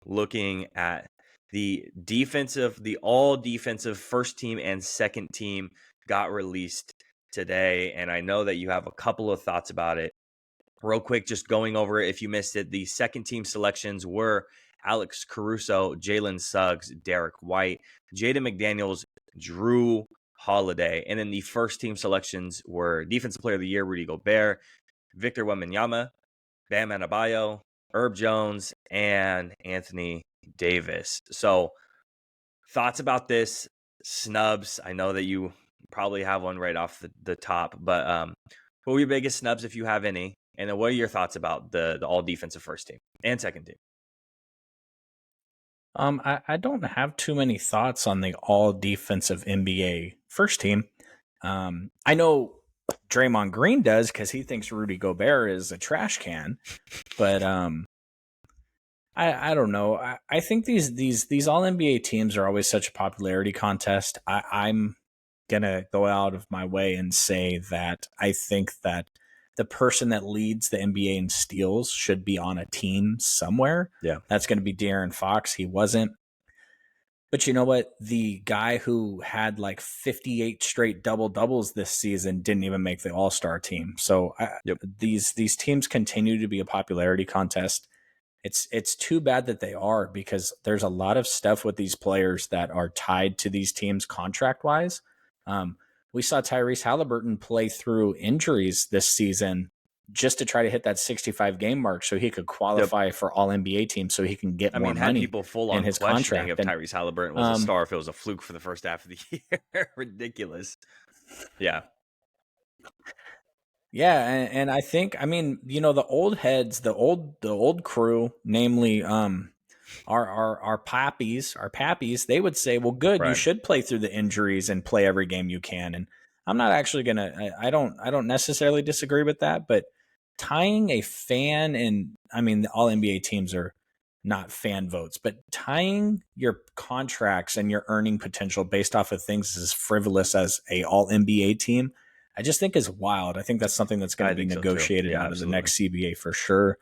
looking at the all defensive first team and second team got released today. And I know that you have a couple of thoughts about it. Real quick, just going over it if you missed it, the second team selections were Alex Caruso, Jalen Suggs, Derek White, Jaden McDaniels, Drew Holiday. And then the first team selections were Defensive Player of the Year, Rudy Gobert, Victor Wembanyama, Bam Adebayo, Herb Jones, and Anthony Davis. So thoughts about this, Snubs? I know that you probably have one right off the top, but what were your biggest snubs if you have any? And then what are your thoughts about the all defensive first team and second team? I don't have too many thoughts on the all defensive NBA first team. I know Draymond Green does because he thinks Rudy Gobert is a trash can, but I don't know. I think these all NBA teams are always such a popularity contest. I'm gonna go out of my way and say that I think that the person that leads the NBA in steals should be on a team somewhere. Yeah. That's going to be De'Aaron Fox. He wasn't. But you know what? The guy who had like 58 straight double-doubles this season didn't even make the All-Star team. So these teams continue to be a popularity contest. It's too bad that they are, because there's a lot of stuff with these players that are tied to these teams contract-wise. We saw Tyrese Halliburton play through injuries this season just to try to hit that 65 game mark so he could qualify for all NBA teams, so he can get more money people full on in his questioning contract. if Tyrese Halliburton was a star, if it was a fluke for the first half of the year. Ridiculous. Yeah. Yeah, and I think, I mean, you know, the old heads, the old crew, namely our pappies, they would say, well, good, you should play through the injuries and play every game you can. And I'm not actually gonna, I don't necessarily disagree with that, but tying a fan, and I mean, all NBA teams are not fan votes, but tying your contracts and your earning potential based off of things as frivolous as a all NBA team, I just think is wild. I think that's something that's going to be negotiated out of the next CBA for sure.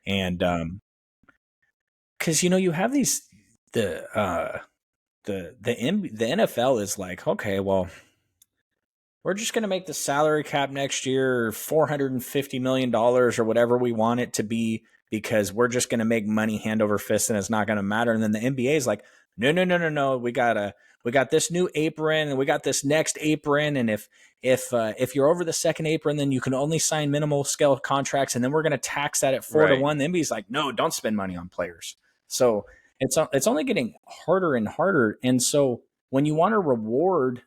And because you know, you have these the NFL is like, okay, well, we're just going to make the salary cap next year $450 million or whatever we want it to be, because we're just going to make money hand over fist and it's not going to matter. And then the NBA is like, no, we got this new apron and we got this next apron, and if you're over the second apron, then you can only sign minimal scale contracts, and then we're going to tax that at 4-1. The NBA is like, no, don't spend money on players. So it's only getting harder and harder. And so when you want to reward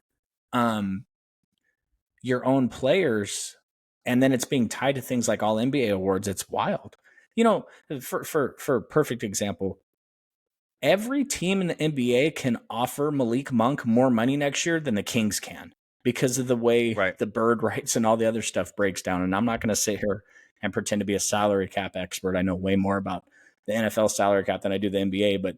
your own players, and then it's being tied to things like all NBA awards, it's wild. You know, for perfect example, every team in the NBA can offer Malik Monk more money next year than the Kings can, because of the way the bird rights and all the other stuff breaks down. And I'm not going to sit here and pretend to be a salary cap expert. I know way more about the NFL salary cap than I do the NBA, but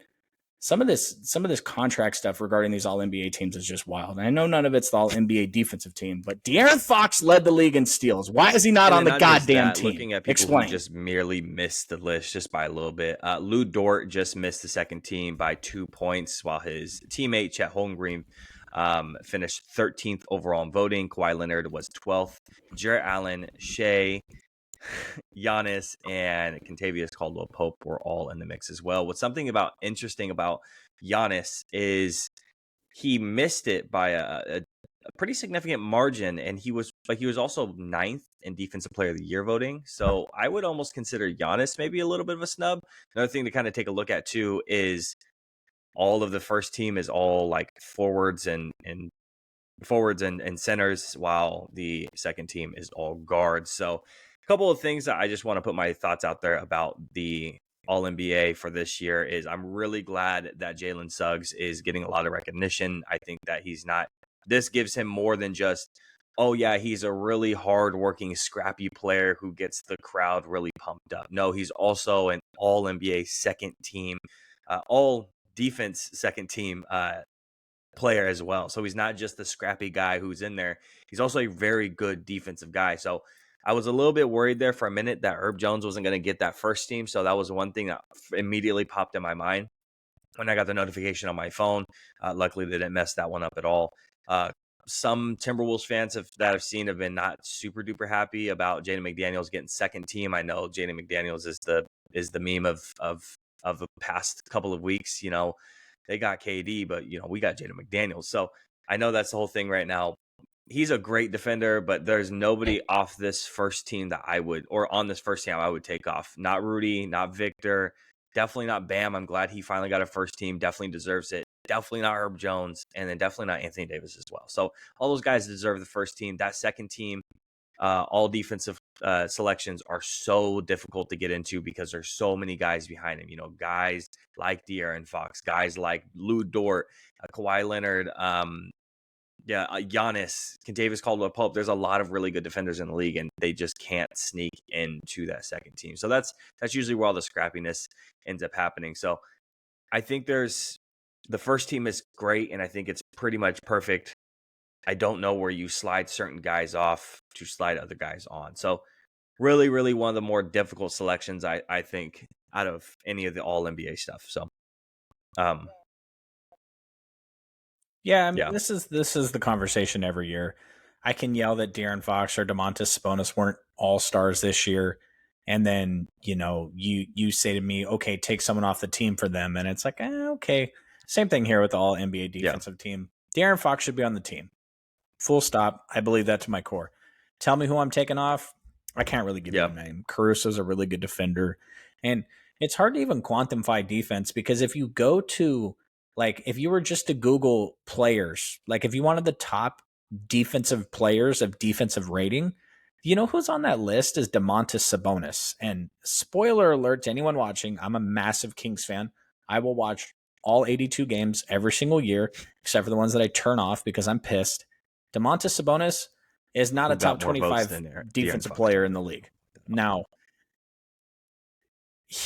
some of this contract stuff regarding these all NBA teams is just wild. And I know none of it's the all NBA defensive team, but De'Aaron Fox led the league in steals. Why is he not on the goddamn team? Looking at people who just merely missed the list just by a little bit. Lou Dort just missed the second team by 2 points, while his teammate Chet Holmgren finished 13th overall in voting. Kawhi Leonard was 12th. Jarrett Allen, Shea, Giannis, and Kentavious Caldwell-Pope were all in the mix as well. What's something interesting about Giannis is he missed it by a pretty significant margin, and he was also 9th in Defensive Player of the Year voting. So I would almost consider Giannis maybe a little bit of a snub. Another thing to kind of take a look at too is all of the first team is all like forwards and centers, while the second team is all guards. So a couple of things that I just want to put my thoughts out there about the All-NBA for this year is I'm really glad that Jalen Suggs is getting a lot of recognition. I think that this gives him more than just, oh yeah, he's a really hard-working, scrappy player who gets the crowd really pumped up. No, he's also an All-NBA second team, all-defense second team player as well. So he's not just the scrappy guy who's in there. He's also a very good defensive guy. So I was a little bit worried there for a minute that Herb Jones wasn't going to get that first team. So that was one thing that immediately popped in my mind when I got the notification on my phone. Luckily, they didn't mess that one up at all. Some Timberwolves fans that I've seen have been not super duper happy about Jaden McDaniels getting second team. I know Jaden McDaniels is the meme of the past couple of weeks. They got KD, but we got Jaden McDaniels. So I know that's the whole thing right now. He's a great defender, but there's nobody off this first team that on this first team I would take off. Not Rudy, not Victor, definitely not Bam. I'm glad he finally got a first team. Definitely deserves it. Definitely not Herb Jones, and then definitely not Anthony Davis as well. So all those guys deserve the first team. That second team, all defensive selections are so difficult to get into because there's so many guys behind him. Guys like De'Aaron Fox, guys like Lou Dort, Kawhi Leonard, Giannis, Kentavious Caldwell-Pope. There's a lot of really good defenders in the league, and they just can't sneak into that second team. So that's usually where all the scrappiness ends up happening. So I think the first team is great, and I think it's pretty much perfect. I don't know where you slide certain guys off to slide other guys on. So really, really one of the more difficult selections, I think, out of any of the all-NBA stuff. So, yeah, I mean, this is the conversation every year. I can yell that De'Aaron Fox or Domantas Sabonis weren't all-stars this year, and then you say to me, okay, take someone off the team for them, and it's like, okay. Same thing here with the all NBA defensive team. De'Aaron Fox should be on the team. Full stop. I believe that to my core. Tell me who I'm taking off. I can't really give you a name. Caruso's a really good defender, and it's hard to even quantify defense because if you go to if you were just to Google players, if you wanted the top defensive players of defensive rating, who's on that list is Domantas Sabonis. And spoiler alert to anyone watching, I'm a massive Kings fan. I will watch all 82 games every single year, except for the ones that I turn off because I'm pissed. Domantas Sabonis is not a top 25 defensive player in the league. Now,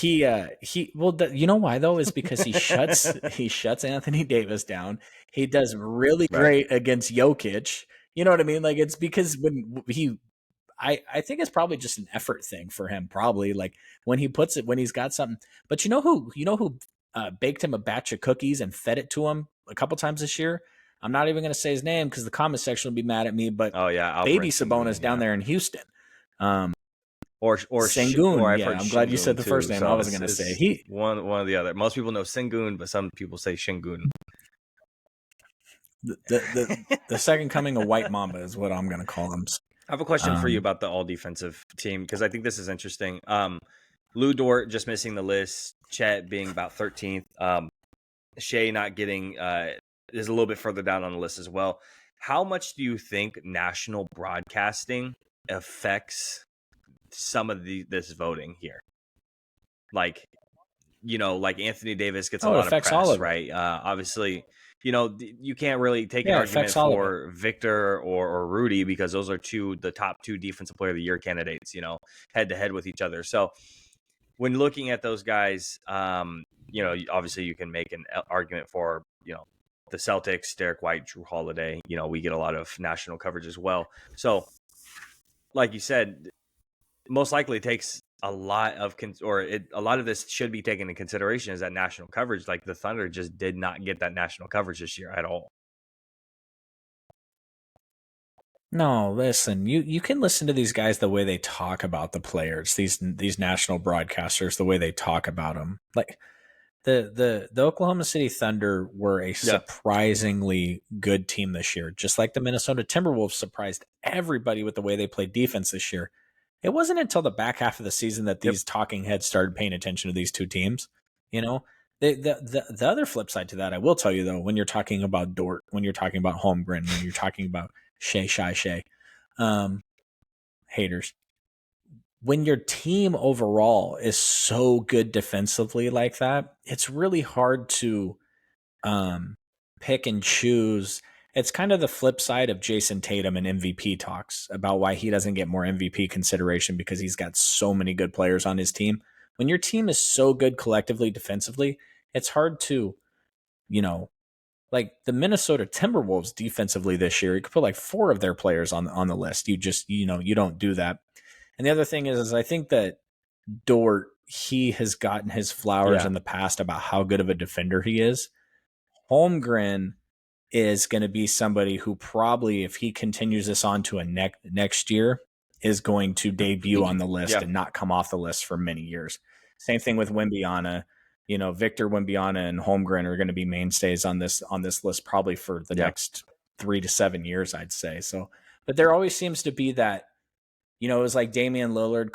you know why though is because he shuts Anthony Davis down. He does really great against Jokic. You know what I mean? It's because I think it's probably just an effort thing for him. Probably when he's got something. But you know who baked him a batch of cookies and fed it to him a couple times this year? I'm not even going to say his name because the comment section will be mad at me. But baby Sabonis down there in Houston. Or Sengun. Or I'm glad you said the first name. So I wasn't going to say one or the other. Most people know Sengun, but some people say Shingun. The second coming of White Mamba is what I'm going to call him. I have a question for you about the all defensive team because I think this is interesting. Lou Dort just missing the list. Chet being about 13th. Shea not getting is a little bit further down on the list as well. How much do you think national broadcasting affects some of this voting here? Anthony Davis gets a lot of press, right? Obviously, you can't really take an argument for Victor or Rudy because those are the top two defensive player of the year candidates, head to head with each other. So when looking at those guys, obviously you can make an argument for, the Celtics, Derek White, Drew Holiday, we get a lot of national coverage as well. So like you said, most likely it takes a lot of this should be taken into consideration is that national coverage. The Thunder just did not get that national coverage this year at all. No, listen, you can listen to these guys the way they talk about the players, these national broadcasters, the way they talk about them. The Oklahoma City Thunder were a surprisingly good team this year, just like the Minnesota Timberwolves surprised everybody with the way they played defense this year. It wasn't until the back half of the season that these talking heads started paying attention to these two teams. The other flip side to that, I will tell you though, when you're talking about Dort, when you're talking about Holmgren, when you're talking about Shea, haters, when your team overall is so good defensively like that, it's really hard to pick and choose. It's kind of the flip side of Jason Tatum and MVP talks about why he doesn't get more MVP consideration because he's got so many good players on his team. When your team is so good collectively defensively, it's hard to, the Minnesota Timberwolves defensively this year, you could put 4 of their players on the list. You just, you don't do that. And the other thing is I think that Dort, he has gotten his flowers in the past about how good of a defender he is. Holmgren is going to be somebody who probably, if he continues this on to a next year, is going to debut on the list and not come off the list for many years. Same thing with Wimbiana. You know, Victor Wimbiana and Holmgren are going to be mainstays on this list probably for the next 3 to 7 years, I'd say. So, but there always seems to be that, you know, it was like Damian Lillard